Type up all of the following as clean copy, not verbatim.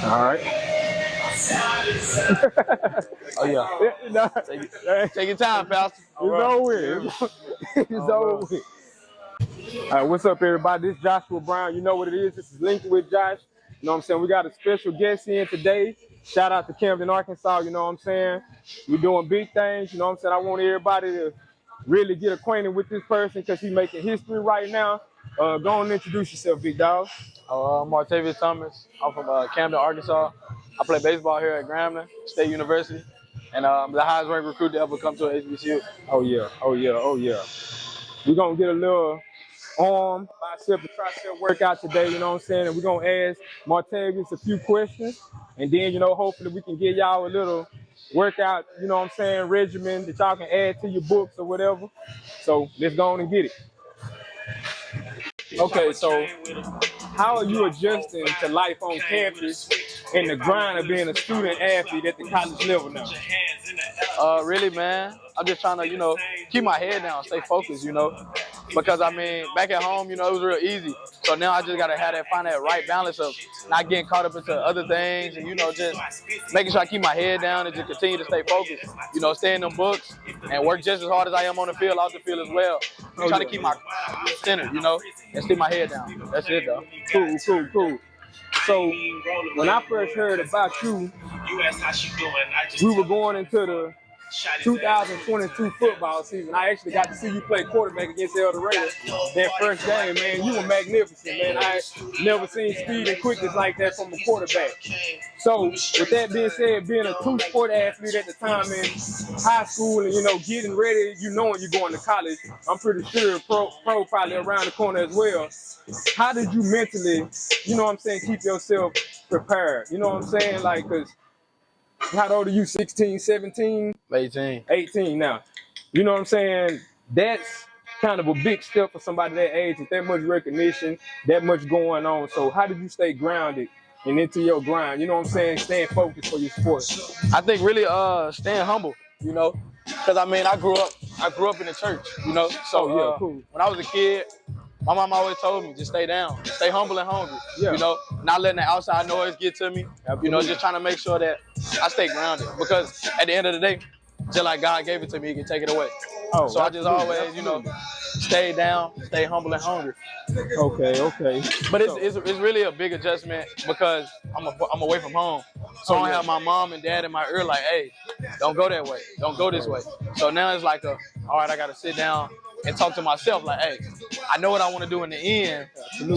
All right. Oh yeah. Take your time, Pastor. It's over with. It's over with. All right, what's up, everybody? This is Joshua Brown. You know what it is. This is Linking with Josh. You know what I'm saying? We got a special guest in today. Shout out to Camden, Arkansas. You know what I'm saying? We're doing big things. You know what I'm saying? I want everybody to really get acquainted with this person because he's making history right now. Go on and introduce yourself, big dog. I'm Martavius Thomas. I'm from Camden, Arkansas. I play baseball here at Grambling State University, and I'm the highest ranked recruit to ever come to an HBCU. Oh yeah, oh yeah, oh yeah. We're gonna get a little arm, bicep, and tricep workout today. You know what I'm saying? And we're gonna ask Martavius a few questions, and then hopefully we can give y'all a little workout. You know what I'm saying? Regimen that y'all can add to your books or whatever. So let's go on and get it. Okay, so how are you adjusting to life on campus and the grind of being a student athlete at the college level now? Really, man, I'm just trying to, keep my head down, stay focused, because back at home, it was real easy. So now I just gotta find that right balance of not getting caught up into other things and, just making sure I keep my head down and just continue to stay focused. Stay in them books and work just as hard as I am on the field, off the field as well. I'm trying to keep my center, and stay my head down. That's it, though. Cool. So when I first heard about you, we were going into the 2022 football season. I actually got to see you play quarterback against El Dorado that first game, man. You were magnificent, man. I never seen speed and quickness like that from a quarterback. So with that being said, being a two-sport athlete at the time in high school and, getting ready, knowing you're going to college, I'm pretty sure pro probably around the corner as well. How did you mentally, keep yourself prepared? You know what I'm saying? Like, because how old are you, 16, 17? 18. 18 now. You know what I'm saying? That's kind of a big step for somebody that age with that much recognition, that much going on. So how did you stay grounded and into your grind? You know what I'm saying? Staying focused for your sport. I think really staying humble, because I grew up in the church, So cool. When I was a kid, my mom always told me, just stay down, stay humble and hungry, not letting the outside noise get to me, just trying to make sure that I stay grounded, because at the end of the day, just like God gave it to me, He can take it away. So I just always, stay down, stay humble and hungry. Okay. But it's really a big adjustment because I'm away from home. So I don't have my mom and dad in my ear like, hey, don't go that way, don't go this way. So now it's like all right, I got to sit down and talk to myself like, hey, I know what I want to do in the end,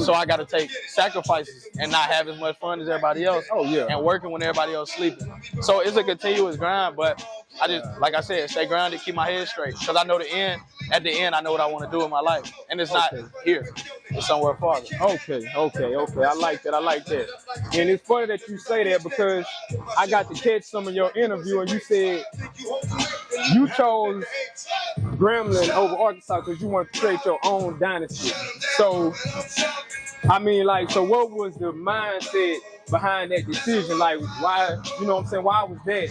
so I got to take sacrifices and not have as much fun as everybody else. And working when everybody else sleeping. So it's a continuous grind, but I just, like I said, stay grounded, keep my head straight, because I know at the end, I know what I want to do in my life. And it's not here, it's somewhere farther. Okay. I like that. And it's funny that you say that because I got to catch some of your interview and you said you chose Grambling over Arkansas because you want to create your own dynasty. So, so what was the mindset behind that decision? Like, why, why was that,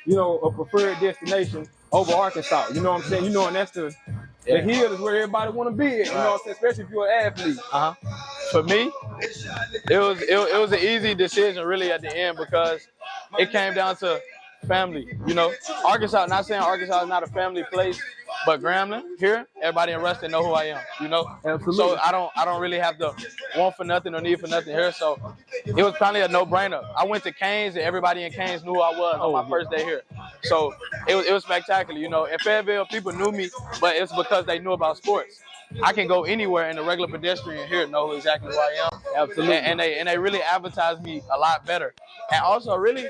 a preferred destination over Arkansas? You know what I'm saying? And that's the hill is where everybody want to be at, you know what I'm saying? Especially if you're an athlete. For me, it was an easy decision really at the end because it came down to family, Arkansas, not saying Arkansas is not a family place, but Grambling here, everybody in Ruston know who I am, Absolutely. So I don't really have to want for nothing or need for nothing here. So it was probably a no-brainer. I went to Canes and everybody in Canes knew who I was on my first day here. So it was spectacular, In Fayetteville, people knew me, but it's because they knew about sports. I can go anywhere and the regular pedestrian here know exactly who I am. Absolutely. And they really advertised me a lot better. And also really,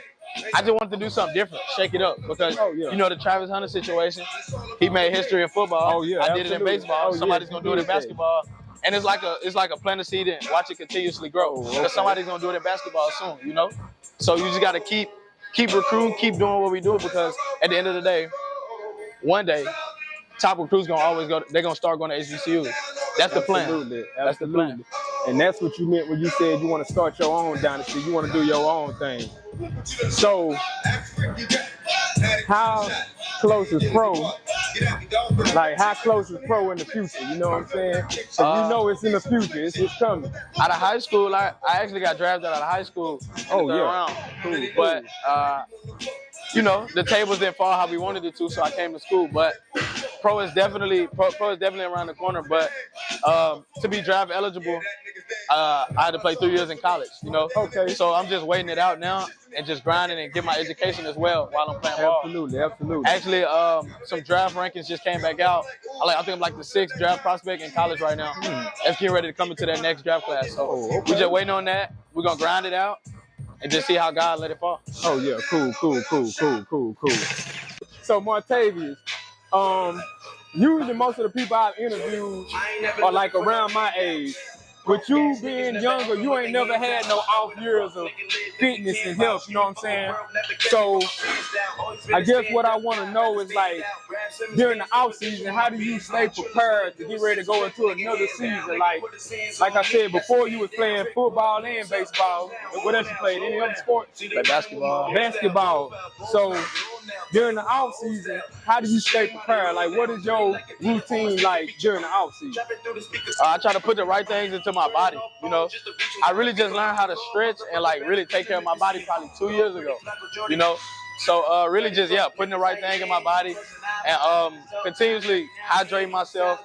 I just wanted to do something different, shake it up, because the Travis Hunter situation, he made history in football. I did it in baseball. Somebody's gonna do it in basketball, and it's like a plant a seed and watch it continuously grow. Because somebody's gonna do it in basketball soon, So you just gotta keep recruiting, keep doing what we do, because at the end of the day, one day, top recruits gonna always go. They're gonna start going to HBCU. That's the plan. Absolutely. That's the plan. And that's what you meant when you said you want to start your own dynasty. You want to do your own thing. So, how close is pro Like, how close is pro in the future? You know what I'm saying? 'Cause you know it's in the future. It's coming. Out of high school, I actually got drafted out of high school in the third round. Cool. But, you know, the tables didn't fall how we wanted it to, so I came to school. But pro is definitely around the corner. But to be draft eligible, I had to play 3 years in college, you know? Okay. So I'm just waiting it out now and just grinding and get my education as well while I'm playing ball. Absolutely. Actually, some draft rankings just came back out. I think I'm like the 6th draft prospect in college right now. That's getting ready to come into that next draft class. So we're just waiting on that. We're going to grind it out and just see how God let it fall. Oh, yeah. Cool. So, Martavius, usually most of the people I've interviewed are like around my age. With you being younger, you ain't never had no off years of fitness and health, you know what I'm saying? So I guess what I want to know is, like, during the off season, how do you stay prepared to get ready to go into another season? Like I said, before you was playing football and baseball, what else you played? Any other sports? Like Basketball. So during the off season, how do you stay prepared? Like, what is your routine like during the off season? I try to put the right things into my body, you know. I really just learned how to stretch and like really take care of my body probably 2 years ago, you know. So really just, putting the right thing in my body and continuously hydrate myself.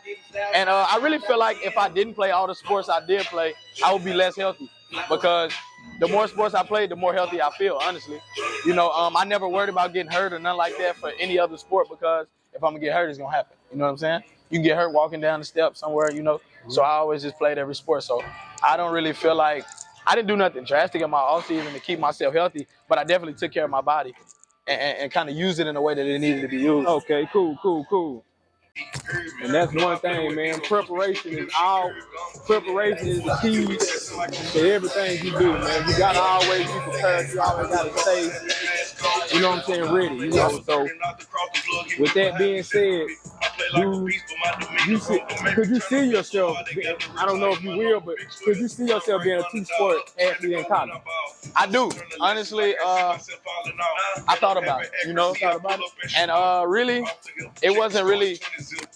And I really feel like if I didn't play all the sports I did play, I would be less healthy, because the more sports I played, the more healthy I feel, honestly. You know, I never worried about getting hurt or nothing like that for any other sport, because if I'm going to get hurt, it's going to happen. You know what I'm saying? You can get hurt walking down the steps somewhere, you know. So I always just played every sport. So I don't really feel like I didn't do nothing drastic in my offseason to keep myself healthy, but I definitely took care of my body and kind of used it in a way that it needed to be used. Okay, cool. And that's one thing, man. Preparation is the key to everything you do, man. You gotta always be prepared. You always gotta stay, you know what I'm saying, ready. You know, so with that being said, could you see yourself, I don't know if you will, but could you see yourself being a two-sport athlete in college? I do. Honestly, I thought about it, you know? And really, it wasn't really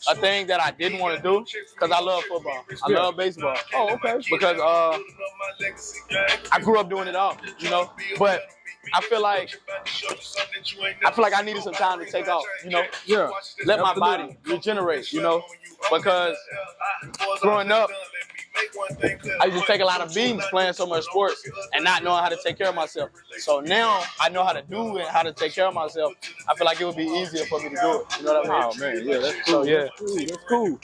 a thing that I didn't want to do, because I love football. I love baseball. Oh, okay. Because I grew up doing it all, you know? But I feel like I needed some time to take off, you know? Yeah. Let my body regenerate, you know? Because growing up, I used to take a lot of beatings playing so much sports and not knowing how to take care of myself. So now I know how to do and how to take care of myself. I feel like it would be easier for me to do it. You know what I mean? Oh, man, yeah, that's cool. So, yeah. That's cool.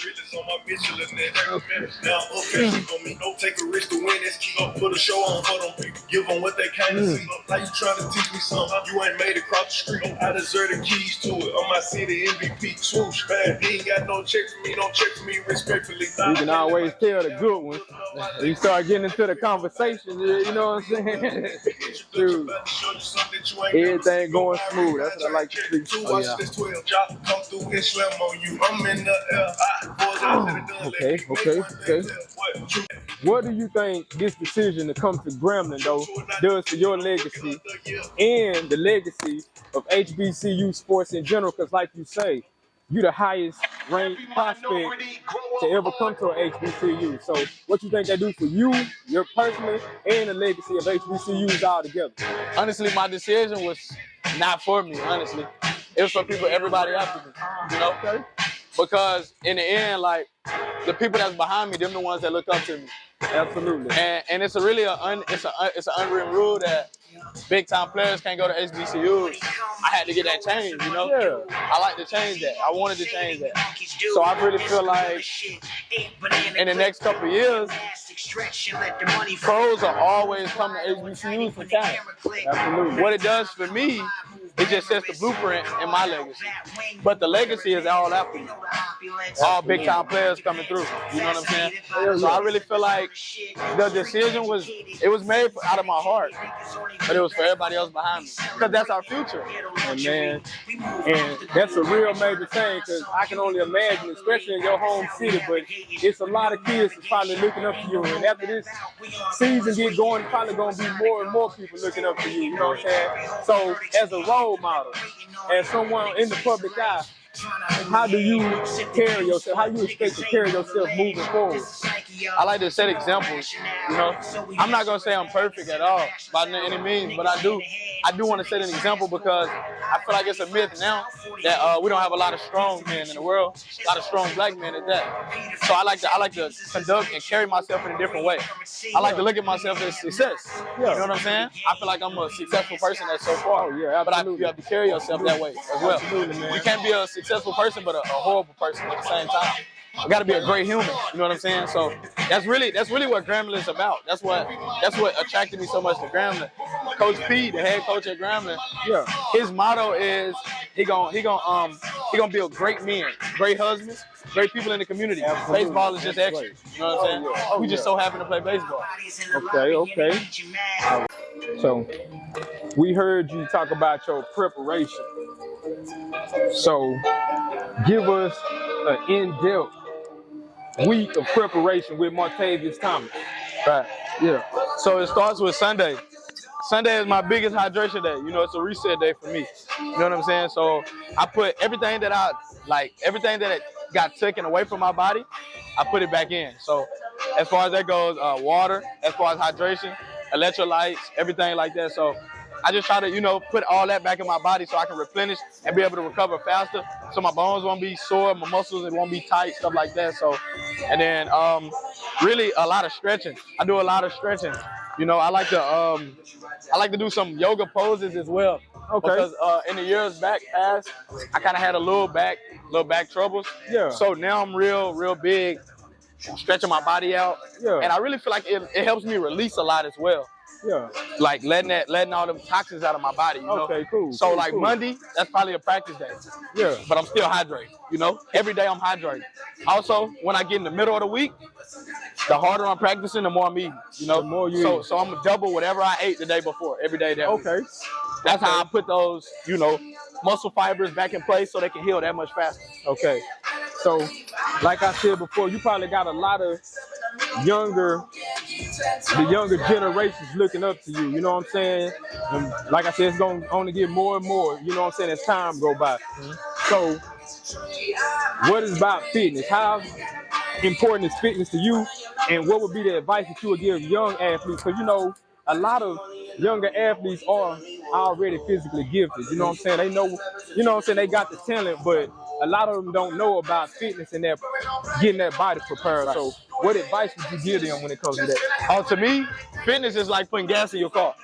Take a risk to win. Let's keep up, put a show on for them people. Give them what they kind of see. Like you trying to teach me something. You ain't made it across the street. I deserve the keys to it. On my city MVP swoosh, man. He ain't got no check for me. Don't check for me respectfully. You can always tell the good ones. You start getting into the conversation, you know what I'm saying? Dude, everything going smooth. That's what I like to see. Oh, yeah. Okay. What do you think this decision to come to Grambling, though, does for your legacy and the legacy of HBCU sports in general? Because like you say, you're the highest ranked prospect to ever come to an HBCU. So what you think that do for you, your personally, and the legacy of HBCUs all together? Honestly, my decision was not for me, honestly. It was for everybody after me, you know? Okay. Because in the end, like, the people that's behind me, them the ones that look up to me. Absolutely. And it's a really it's an unwritten rule that big time players can't go to HBCUs. I had to get that changed, you know? Yeah. I like to change that. I wanted to change that. So I really feel like in the next couple of years, pros are always coming to HBCUs for talent. Absolutely. What it does for me, it just sets the blueprint in my legacy. But the legacy is all after me. All big time players coming through. You know what I'm saying? So I really feel like the decision was made out of my heart, but it was for everybody else behind me. Because that's our future. And man, and that's a real major thing, because I can only imagine, especially in your home city, but it's a lot of kids that's probably looking up to you. And after this season get going, probably going to be more and more people looking up to you. You know what I'm saying? So as a role model, as someone in the public eye, how do you carry yourself? How you expect to carry yourself moving forward? I like to set examples, you know. I'm not gonna say I'm perfect at all by any means, but I do want to set an example because I feel like it's a myth now that we don't have a lot of strong men in the world, a lot of strong black men at that. So I like to conduct and carry myself in a different way. I like to look at myself as success. You know what I'm saying? I feel like I'm a successful person that's so far. Oh, yeah, but you have to carry yourself that way as well. Absolutely, man. You can't be a successful person but a horrible person at the same time. You got to be a great human. You know what I'm saying? So that's really what Grambling is about. That's what attracted me so much to Grambling. Coach P, the head coach at Grambling, his motto is he gonna build great men, great husbands, great people in the community. Absolutely. Baseball is just extra. You know what I'm saying? We just so happen to play baseball. Okay. So we heard you talk about your preparation. So give us an in-depth week of preparation with Martavius Thomas. Right. Yeah. So it starts with Sunday. Sunday is my biggest hydration day. You know, it's a reset day for me. You know what I'm saying? So I put everything that got taken away from my body, I put it back in. So as far as that goes, water, as far as hydration, electrolytes, everything like that. So I just try to, you know, put all that back in my body so I can replenish and be able to recover faster. So my bones won't be sore, my muscles won't be tight, stuff like that. So, and then really a lot of stretching. I do a lot of stretching. You know, I like to do some yoga poses as well. Okay. Because in the years past, I kind of had a little back troubles. Yeah. So now I'm real big, stretching my body out. Yeah. And I really feel like it helps me release a lot as well. Yeah. Like letting all them toxins out of my body, you know? Okay, cool. So cool. Monday, that's probably a practice day. Yeah. But I'm still hydrated, you know? Every day I'm hydrated. Also, when I get in the middle of the week, the harder I'm practicing, the more I'm eating, you know? The more you eat. So I'm gonna double whatever I ate the day before, every day that week. Okay. That's how I put those, you know, muscle fibers back in place so they can heal that much faster. Okay. So, like I said before, you probably got a lot of the younger generations looking up to you, you know what I'm saying? And like I said, it's going to only get more and more, you know what I'm saying, as time go by. Mm-hmm. So, what is about fitness? How important is fitness to you? And what would be the advice that you would give young athletes? Because, you know, a lot of younger athletes are already physically gifted, you know what I'm saying? They know, you know what I'm saying, they got the talent, but a lot of them don't know about fitness and getting that body prepared. Right. So what advice would you give them when it comes to that? Oh, to me, fitness is like putting gas in your car.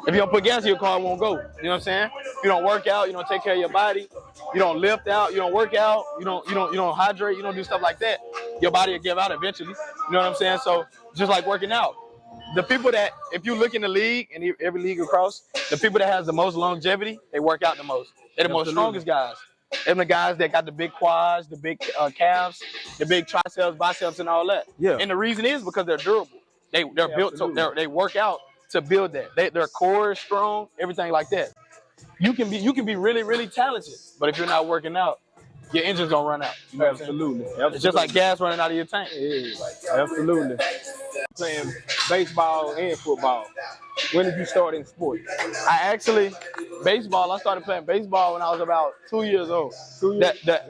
If you don't put gas in your car, it won't go. You know what I'm saying? If you don't work out, you don't take care of your body, you don't lift out, you don't work out, you don't hydrate, you don't do stuff like that, your body will give out eventually. You know what I'm saying? So just like working out. The people that, if you look in the league, and every league across, the people that has the most longevity, they work out the most. They're the most strongest guys. They're the guys that got the big quads, the big calves, the big triceps, biceps, and all that. Yeah. And the reason is because they're durable. They're built to, they work out to build that. Their core is strong, everything like that. You can be really, really talented, but if you're not working out, your engine's gonna run out. You know Absolutely. It's just like gas running out of your tank. Yeah, absolutely. Playing baseball and football. When did you start in sports? I started playing baseball when I was about 2 years old. 2 years? The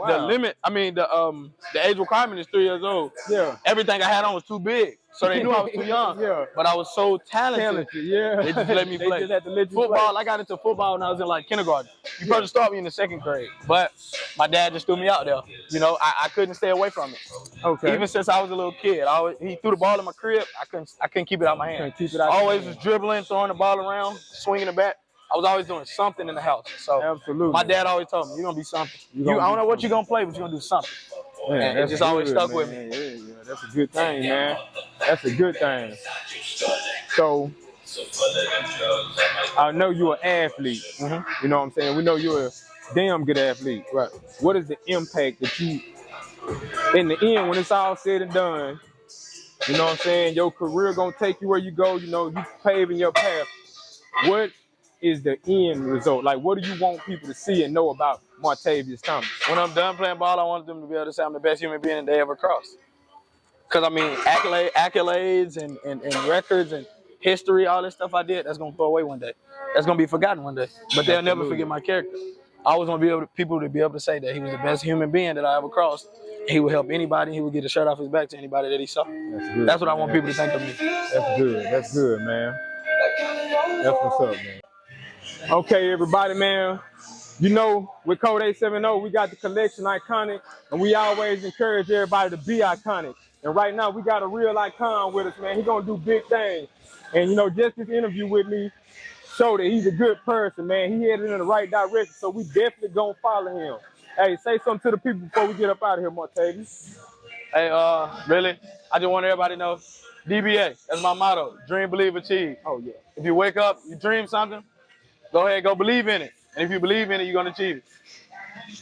age requirement is 3 years old. Yeah. Everything I had on was too big. So they knew I was too young. Yeah. But I was so talented. Yeah. They just let me play. They just had to let you football, play. I got into football when I was in like kindergarten. You probably start me in the second grade. But my dad just threw me out there. You know, I couldn't stay away from it. Okay. Even since I was a little kid. He threw the ball in my crib. I couldn't keep it out of my hand. Always was dribbling, throwing the ball around, swinging the bat. I was always doing something in the house. So absolutely. My dad always told me, you're going to be something. I don't know what you're going to play, but you're going to do something. Man, it just always stuck with me. Yeah, that's a good thing, man. That's a good thing. So, I know you're an athlete. Mm-hmm. You know what I'm saying? We know you're a damn good athlete. Right. What is the impact that you, in the end, when it's all said and done, you know what I'm saying? Your career gonna take you where you go. You know, you paving your path. What is the end result? Like, what do you want people to see and know about Martavius Thomas? When I'm done playing ball, I want them to be able to say I'm the best human being they ever crossed. Because, I mean, accolades and records and history, all this stuff I did, that's going to go away one day. That's going to be forgotten one day. But they'll never forget my character. I always want people to be able to say that he was the best human being that I ever crossed. He would help anybody. He would get a shirt off his back to anybody that he saw. That's good. That's what I want people to think of me. That's good. That's good, man. That's what's up, man. Okay, everybody, man. You know, with Code 870, we got the collection iconic, and we always encourage everybody to be iconic. And right now, we got a real icon with us, man. He's gonna do big things. And you know, just this interview with me showed that he's a good person, man. He headed in the right direction, so we definitely gonna follow him. Hey, say something to the people before we get up out of here, Martavius. Hey, really, I just want everybody to know, DBA, that's my motto, dream, believe, achieve. Oh, yeah. If you wake up, you dream something, go ahead, go believe in it. And if you believe in it, you're gonna achieve it.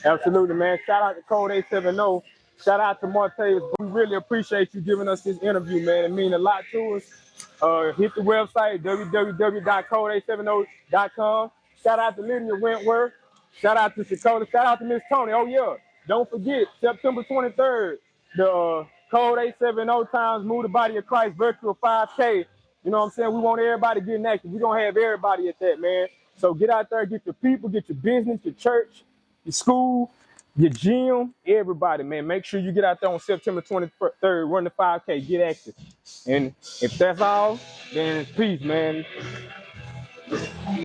Absolutely, man. Shout out to Code 870. Shout out to Martavius. We really appreciate you giving us this interview, man. It means a lot to us. Hit the website, www.code870.com. Shout out to Lydia Wentworth. Shout out to Dakota. Shout out to Miss Tony. Oh, yeah. Don't forget, September 23rd, the Code 870 times Move the Body of Christ virtual 5K. You know what I'm saying? We want everybody getting active. We're going to have everybody at that, man. So get out there, get your people, get your business, your church, your school, your gym, everybody, man. Make sure you get out there on September 23rd, run the 5K, get active. And if that's all, then it's peace, man.